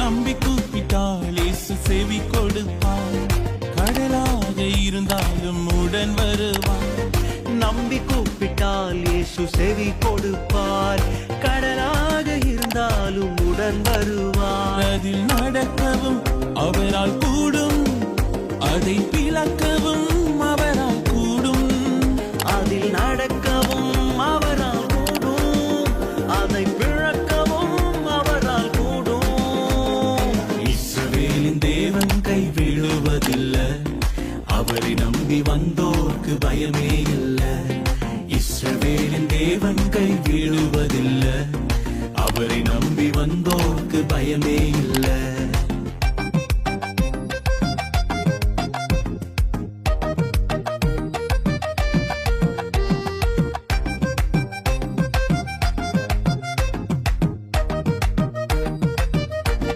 நம்பி கூப்பிட்டால் இயேசு செவி கொடுப்பார். கடலாக இருந்தாலும் உடன் வருவார். நம்பி கூப்பிட்டால் இயேசு செவி கொடுப்பார். கடலாக இருந்தாலும் உடன் வருவார். அதில் நடக்கவும் அவரால் கூடும், அதை பிளக்கவும் அவரால் கூடும். அதில் நடக்கவும் அவரால் கூடும், அதை பிளக்கவும் அவரால் கூடும். இஸ்ரவேலின் தேவன் கைவிடுவதில்லை, அவரை நம்பி வந்தோர்க்கு பயமே இல்லை. இஸ்ரவேலின் தேவன் கைவிடுவதில்லை, அவரை நம்பி வந்தோர்க்கு பயமே இல்லை.